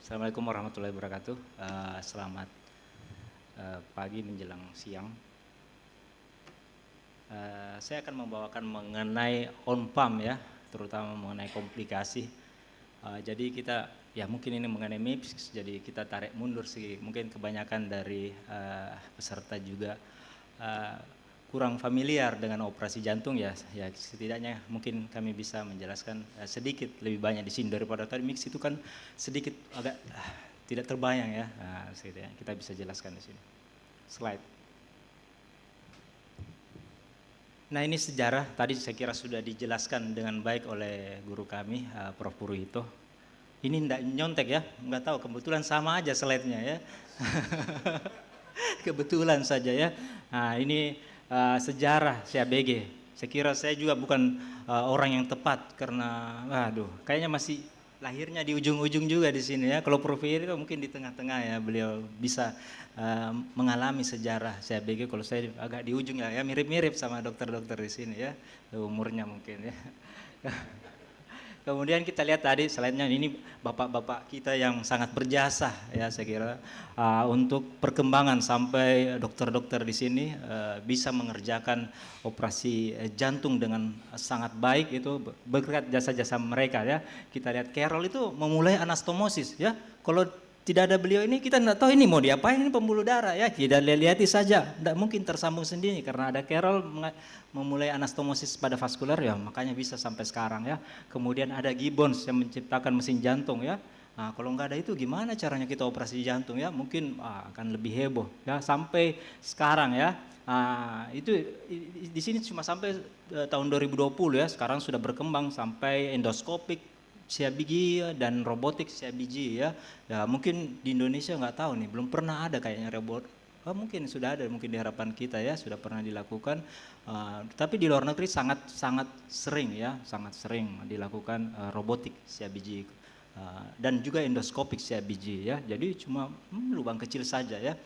Assalamualaikum warahmatullahi wabarakatuh. Selamat pagi menjelang siang. Saya akan membawakan mengenai on-pump ya, terutama mengenai komplikasi. Jadi kita ya mungkin ini mengenai MIPS, jadi kita tarik mundur sih. Mungkin kebanyakan dari peserta juga kurang familiar dengan operasi jantung ya setidaknya mungkin kami bisa menjelaskan sedikit lebih banyak di sini daripada tadi mix itu kan sedikit agak tidak terbayang ya. Setidaknya kita bisa jelaskan di sini. Slide. Nah ini sejarah tadi saya kira sudah dijelaskan dengan baik oleh guru kami Prof. Purwito. Ini tidak nyontek ya, nggak tahu kebetulan sama aja slide-nya ya. Kebetulan saja ya. Nah ini sejarah CABG. Saya kira saya juga bukan orang yang tepat karena, kayaknya masih lahirnya di ujung-ujung juga di sini ya. Kalau Prof. itu mungkin di tengah-tengah ya, beliau bisa mengalami sejarah CABG. Kalau saya agak di ujung ya, mirip-mirip sama dokter-dokter di sini ya, umurnya mungkin ya. Kemudian kita lihat tadi slide-nya ini bapak-bapak kita yang sangat berjasa ya saya kira untuk perkembangan sampai dokter-dokter di sini bisa mengerjakan operasi jantung dengan sangat baik itu berkat jasa-jasa mereka ya. Kita lihat Carol itu memulai anastomosis ya. Kalau tidak ada beliau ini kita tidak tahu ini mau diapain ini pembuluh darah ya. Kita lihat saja, tidak mungkin tersambung sendiri karena ada Carol memulai anastomosis pada vaskular ya makanya bisa sampai sekarang ya. Kemudian ada Gibbons yang menciptakan mesin jantung ya. Nah, kalau nggak ada itu gimana caranya kita operasi jantung ya? Mungkin akan lebih heboh ya sampai sekarang ya. Itu di sini cuma sampai tahun 2020 ya. Sekarang sudah berkembang sampai endoskopik CABG dan robotik CABG ya. Ya mungkin di Indonesia nggak tahu nih, belum pernah ada kayaknya robot. Mungkin sudah ada, mungkin di harapan kita ya sudah pernah dilakukan. Tapi di luar negeri sangat sering ya, sangat sering dilakukan robotik CABG dan juga endoskopik CABG ya. Jadi cuma lubang kecil saja ya,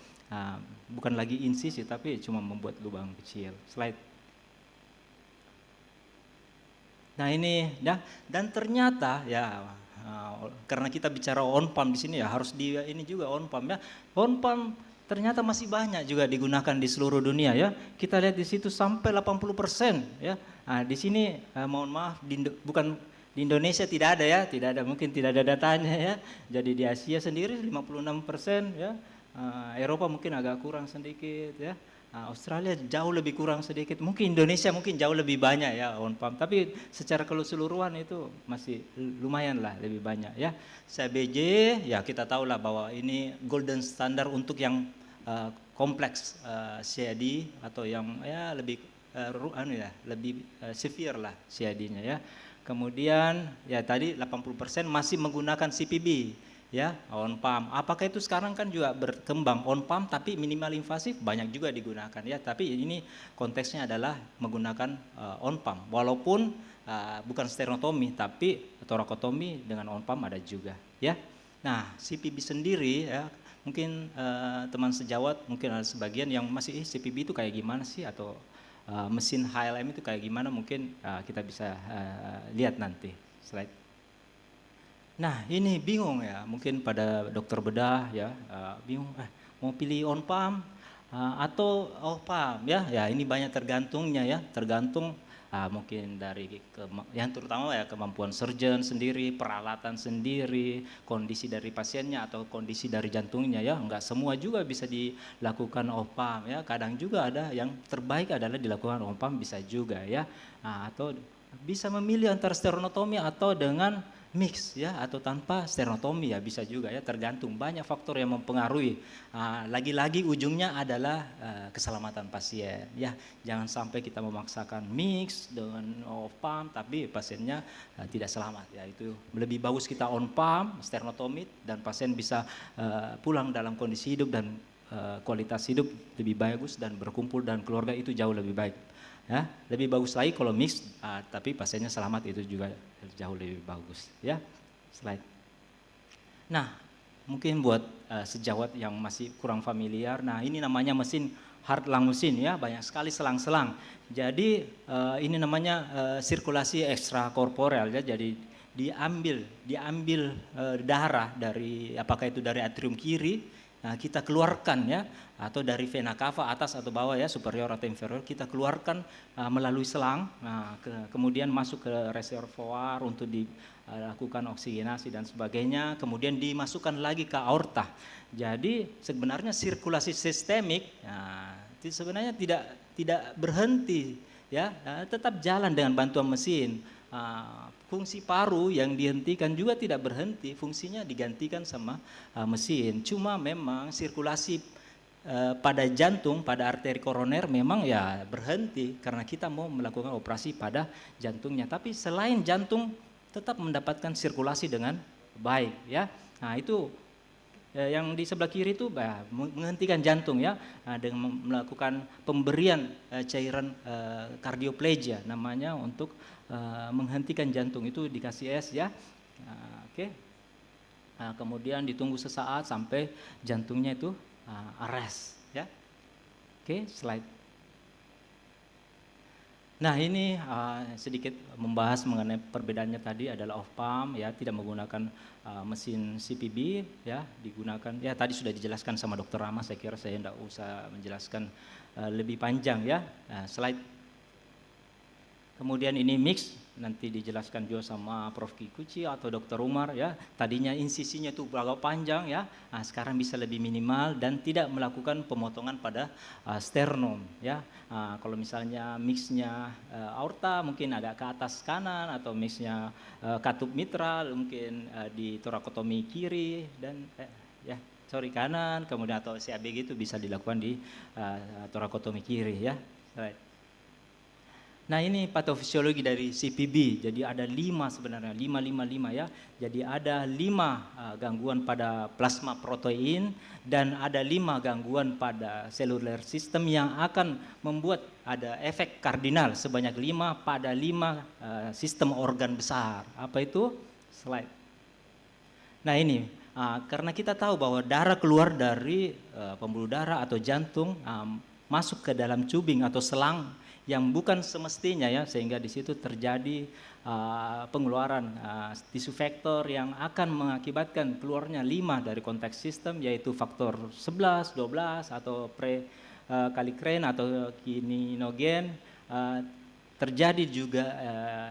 bukan lagi insisi tapi cuma membuat lubang kecil. Slide. Nah ini ya, dan ternyata ya karena kita bicara on-pump di sini ya harus ini juga on-pump ya. On-pump ternyata masih banyak juga digunakan di seluruh dunia ya. Kita lihat di situ sampai 80% ya. Nah, di sini mohon maaf bukan di Indonesia tidak ada ya, tidak ada, mungkin tidak ada datanya ya. Jadi di Asia sendiri 56% ya. Eropa mungkin agak kurang sedikit ya. Australia jauh lebih kurang sedikit, mungkin Indonesia mungkin jauh lebih banyak ya on-pump, tapi secara keseluruhan itu masih lumayan lah lebih banyak ya. CABG ya kita tahu lah bahwa ini golden standard untuk yang kompleks CAD atau yang ya lebih lebih severe lah CAD-nya ya. Kemudian ya tadi 80% masih menggunakan CPB. Ya, on pump. Apakah itu sekarang kan juga berkembang on pump tapi minimal invasif banyak juga digunakan ya. Tapi ini konteksnya adalah menggunakan on pump. Walaupun bukan sternotomi tapi torakotomi dengan on pump ada juga ya. Nah, CPB sendiri ya mungkin teman sejawat mungkin ada sebagian yang masih CPB itu kayak gimana sih atau mesin HLM itu kayak gimana mungkin kita bisa lihat nanti slide. Nah ini bingung ya mungkin pada dokter bedah ya bingung mau pilih on pump atau off pump ya ini banyak tergantungnya ya tergantung mungkin dari yang terutama ya kemampuan surgeon sendiri, peralatan sendiri, kondisi dari pasiennya atau kondisi dari jantungnya ya enggak semua juga bisa dilakukan off pump ya kadang juga ada yang terbaik adalah dilakukan on pump bisa juga ya atau bisa memilih antara sternotomi atau dengan mix ya atau tanpa sternotomi ya bisa juga ya tergantung banyak faktor yang mempengaruhi lagi-lagi ujungnya adalah keselamatan pasien ya jangan sampai kita memaksakan mix dengan off pump tapi pasiennya tidak selamat ya itu lebih bagus kita on pump sternotomi dan pasien bisa pulang dalam kondisi hidup dan kualitas hidup lebih bagus dan berkumpul dan keluarga itu jauh lebih baik. Ya, lebih bagus lagi kalau mix, tapi pasiennya selamat itu juga jauh lebih bagus. Ya, slide. Nah, mungkin buat sejawat yang masih kurang familiar, nah ini namanya mesin heart lung machine ya, banyak sekali selang-selang. Jadi ini namanya sirkulasi ekstrakorporeal ya, jadi diambil darah dari, apakah itu dari atrium kiri, nah, kita keluarkan ya, atau dari vena cava atas atau bawah ya, superior atau inferior, kita keluarkan melalui selang, nah, kemudian masuk ke reservoir untuk dilakukan oksigenasi dan sebagainya, kemudian dimasukkan lagi ke aorta. Jadi sebenarnya sirkulasi sistemik, nah, sebenarnya tidak berhenti ya, tetap jalan dengan bantuan mesin. Fungsi paru yang dihentikan juga tidak berhenti, fungsinya digantikan sama mesin. Cuma memang sirkulasi pada jantung, pada arteri koroner memang ya berhenti karena kita mau melakukan operasi pada jantungnya. Tapi selain jantung tetap mendapatkan sirkulasi dengan baik ya. Nah, itu yang di sebelah kiri itu menghentikan jantung ya, dengan melakukan pemberian cairan kardioplegia namanya, untuk menghentikan jantung, itu dikasih es ya. Oke. Kemudian ditunggu sesaat sampai jantungnya itu arrest ya. Oke, slide. Nah, ini sedikit membahas mengenai perbedaannya tadi adalah off pump ya, tidak menggunakan mesin CPB ya, digunakan ya, tadi sudah dijelaskan sama Dr. Rama, saya kira saya tidak usah menjelaskan lebih panjang ya. Slide. Kemudian ini mix, nanti dijelaskan juga sama Prof. Kikuchi atau Dr. Umar ya. Tadinya insisinya itu agak panjang ya, sekarang bisa lebih minimal dan tidak melakukan pemotongan pada sternum ya. Kalau misalnya mixnya aorta mungkin agak ke atas kanan, atau mixnya katup mitral mungkin di torakotomi kiri dan kanan, kemudian atau CAB gitu bisa dilakukan di torakotomi kiri ya. Right. Nah, ini patofisiologi dari CPB. Jadi ada 5 sebenarnya, 5 ya. Jadi ada 5 gangguan pada plasma protein dan ada 5 gangguan pada seluler sistem yang akan membuat ada efek kardinal sebanyak 5 pada 5 sistem organ besar. Apa itu? Slide. Nah, ini karena kita tahu bahwa darah keluar dari pembuluh darah atau jantung masuk ke dalam tubing atau selang yang bukan semestinya ya, sehingga di situ terjadi pengeluaran tisu faktor yang akan mengakibatkan keluarnya 5 dari konteks sistem, yaitu faktor 11, 12 atau kallikrein atau kininogen. Terjadi juga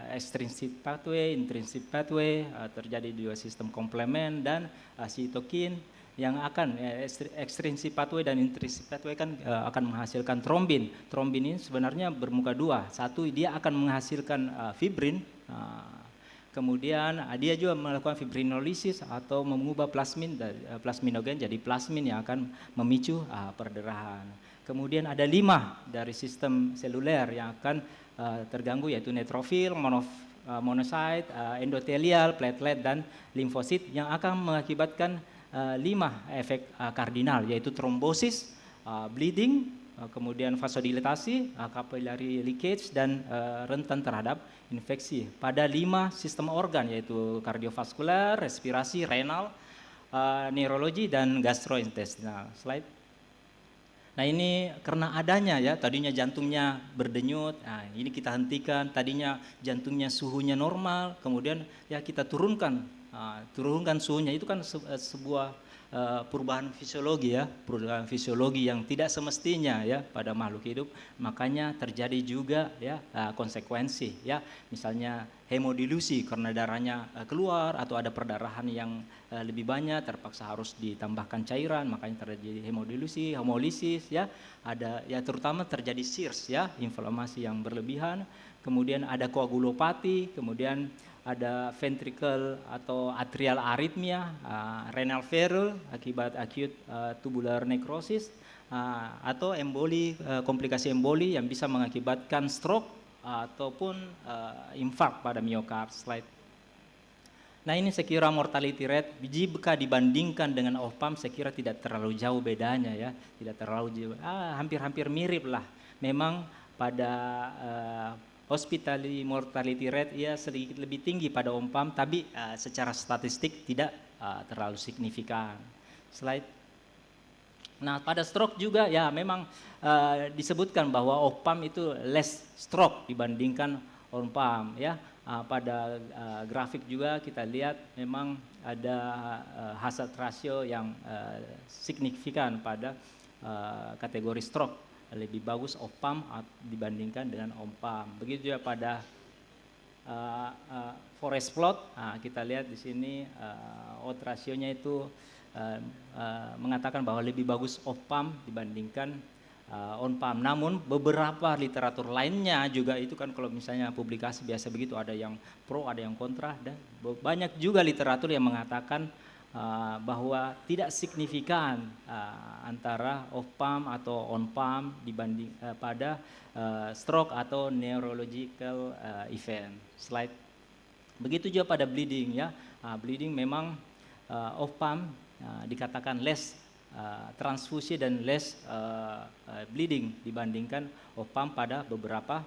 extrinsic pathway, intrinsic pathway, terjadi juga sistem komplement dan sitokin yang akan extrinsic pathway dan intrinsic pathway kan akan menghasilkan trombin. Trombin ini sebenarnya bermuka 2. Satu, dia akan menghasilkan fibrin, kemudian dia juga melakukan fibrinolisis atau mengubah plasmin dari plasminogen jadi plasmin yang akan memicu perdarahan. Kemudian ada 5 dari sistem seluler yang akan terganggu, yaitu neutrofil, monosit, endotelial, platelet dan limfosit, yang akan mengakibatkan 5 efek kardinal, yaitu trombosis, bleeding, kemudian vasodilatasi, capillary leakage, dan rentan terhadap infeksi pada 5 sistem organ, yaitu kardiovaskular, respirasi, renal, neurologi, dan gastrointestinal. Slide. Nah, ini karena adanya ya, tadinya jantungnya berdenyut, nah ini kita hentikan. Tadinya jantungnya suhunya normal, kemudian ya kita turunkan suhunya. Itu kan sebuah perubahan fisiologi ya, perubahan fisiologi yang tidak semestinya ya pada makhluk hidup. Makanya terjadi juga ya konsekuensi ya, misalnya hemodilusi karena darahnya keluar atau ada perdarahan yang lebih banyak, terpaksa harus ditambahkan cairan, makanya terjadi hemodilusi, hemolisis ya. Ada ya, terutama terjadi SIRS ya, inflamasi yang berlebihan. Kemudian ada koagulopati, kemudian ada ventricle atau atrial arrhythmia, renal failure akibat acute tubular necrosis, atau emboli, komplikasi emboli yang bisa mengakibatkan stroke ataupun infark pada miokard. Slide. Nah, ini saya kira mortality rate jika dibandingkan dengan off pump, saya kira tidak terlalu jauh bedanya ya, tidak terlalu jauh, hampir-hampir mirip lah. Memang pada hospitality mortality rate ya sedikit lebih tinggi pada off pump, tapi secara statistik tidak terlalu signifikan. Slide. Nah, pada stroke juga ya memang disebutkan bahwa off pump itu less stroke dibandingkan on pump ya. pada grafik juga kita lihat memang ada hazard ratio yang signifikan pada kategori stroke, lebih bagus off pump dibandingkan dengan on pump. Begitu juga pada forest plot, kita lihat di sini odds rasionya itu mengatakan bahwa lebih bagus off pump dibandingkan on pump. Namun beberapa literatur lainnya juga itu kan kalau misalnya publikasi biasa begitu ada yang pro ada yang kontra, dan banyak juga literatur yang mengatakan bahwa tidak signifikan antara off pump atau on pump dibanding pada stroke atau neurological event. Slide. Begitu juga pada bleeding ya. Bleeding memang off pump dikatakan less transfusi dan less bleeding dibandingkan off pump pada beberapa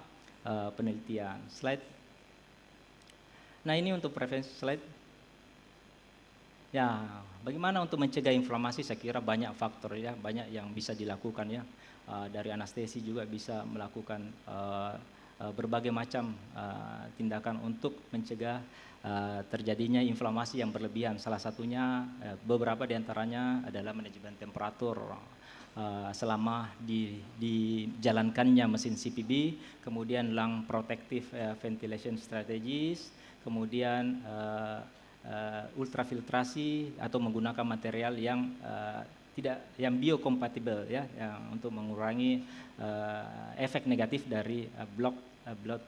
penelitian. Slide. Nah ini untuk prevensi. Slide. Ya, bagaimana untuk mencegah inflamasi? Saya kira banyak faktor ya, banyak yang bisa dilakukan ya. Dari anestesi juga bisa melakukan berbagai macam tindakan untuk mencegah terjadinya inflamasi yang berlebihan. Salah satunya beberapa diantaranya adalah manajemen temperatur selama dijalankannya mesin CPB, kemudian lung protective ventilation strategies, kemudian ultrafiltrasi atau menggunakan material yang yang biokompatibel ya, yang untuk mengurangi efek negatif dari blood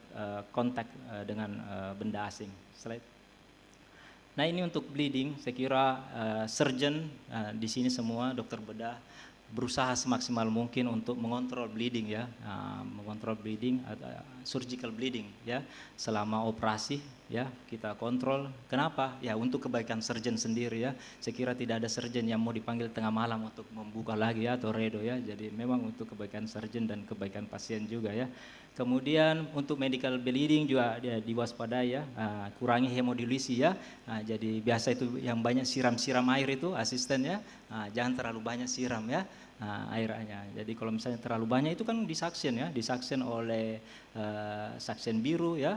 contact dengan benda asing. Slide. Nah ini untuk bleeding, saya kira surgeon di sini semua dokter bedah berusaha semaksimal mungkin untuk mengontrol bleeding ya, mengontrol bleeding, surgical bleeding ya selama operasi ya kita kontrol. Kenapa? Ya untuk kebaikan surgeon sendiri ya. Saya kira tidak ada surgeon yang mau dipanggil tengah malam untuk membuka lagi ya atau redo ya. Jadi memang untuk kebaikan surgeon dan kebaikan pasien juga ya. Kemudian untuk medical bleeding juga diwaspadai ya, kurangi hemodialisi ya. Jadi biasa itu yang banyak siram-siram air itu asisten ya, jangan terlalu banyak siram ya airnya. Jadi kalau misalnya terlalu banyak itu kan disaksen ya, disaksen oleh saksen biru ya,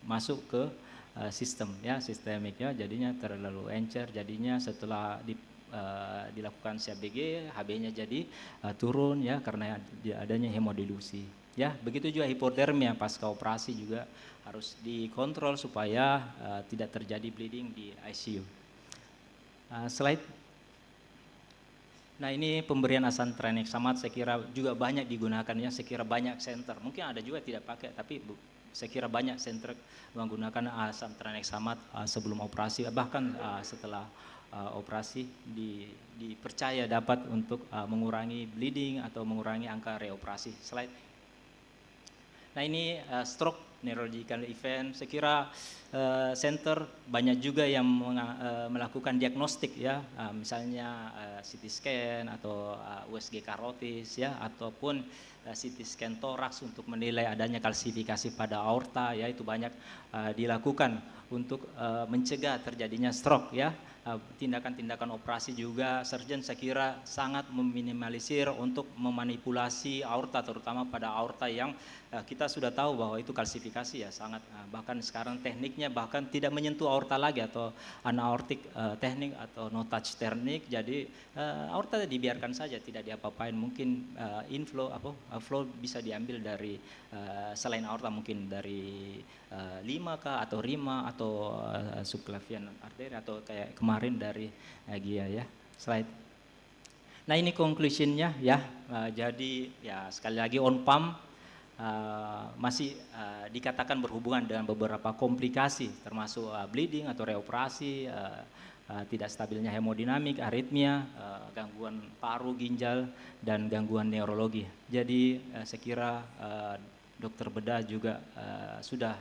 masuk ke sistem ya, sistemik ya, jadinya terlalu encer, jadinya setelah dilakukan CABG HB-nya jadi turun ya karena adanya hemodilusi. Ya, begitu juga hipotermia pasca operasi juga harus dikontrol supaya tidak terjadi bleeding di ICU. Slide. Nah ini pemberian asam tranexamat saya kira juga banyak digunakan ya, saya kira banyak center, mungkin ada juga tidak pakai, tapi saya kira banyak center menggunakan asam tranexamat sebelum operasi, bahkan setelah operasi dipercaya dapat untuk mengurangi bleeding atau mengurangi angka reoperasi. Slide. Nah ini stroke neurological event, saya kira center banyak juga yang melakukan diagnostik ya, misalnya CT scan atau USG karotis ya, ataupun CT scan toraks untuk menilai adanya kalsifikasi pada aorta ya, itu banyak dilakukan untuk mencegah terjadinya stroke ya. Tindakan-tindakan operasi juga surgeon saya kira sangat meminimalisir untuk memanipulasi aorta, terutama pada aorta yang kita sudah tahu bahwa itu kalsifikasi ya sangat, bahkan sekarang tekniknya bahkan tidak menyentuh aorta lagi atau anaortik teknik atau no touch teknik, jadi aorta dibiarkan saja tidak diapa-apain, mungkin flow bisa diambil dari selain aorta, mungkin dari lima atau rima atau subclavian arteri atau kayak kemarin dari GIA ya. Slide. Nah ini conclusionnya ya, jadi ya sekali lagi on pump masih dikatakan berhubungan dengan beberapa komplikasi termasuk bleeding atau reoperasi, tidak stabilnya hemodinamik, aritmia, gangguan paru, ginjal, dan gangguan neurologi. Jadi saya kira dokter bedah juga sudah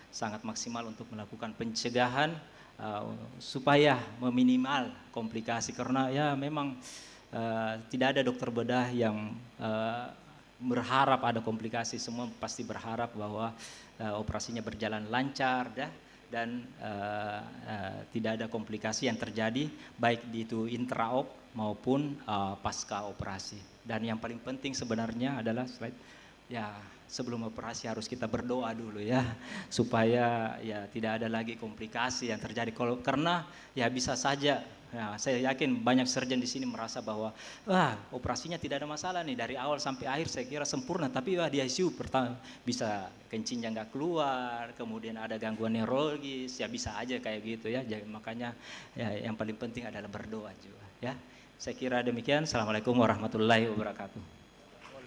sangat maksimal untuk melakukan pencegahan supaya meminimal komplikasi, karena ya memang tidak ada dokter bedah yang berharap ada komplikasi, semua pasti berharap bahwa operasinya berjalan lancar dan tidak ada komplikasi yang terjadi baik itu intraop maupun pasca operasi. Dan yang paling penting sebenarnya adalah slide ya, sebelum operasi harus kita berdoa dulu ya, supaya ya tidak ada lagi komplikasi yang terjadi. Karena ya bisa saja, ya, saya yakin banyak surgeon di sini merasa bahwa wah operasinya tidak ada masalah nih dari awal sampai akhir saya kira sempurna, tapi wah di ICU pertama bisa kencingnya nggak keluar, kemudian ada gangguan neurologis, ya bisa aja kayak gitu ya. Jadi makanya ya yang paling penting adalah berdoa juga ya. Saya kira demikian. Assalamualaikum warahmatullahi wabarakatuh.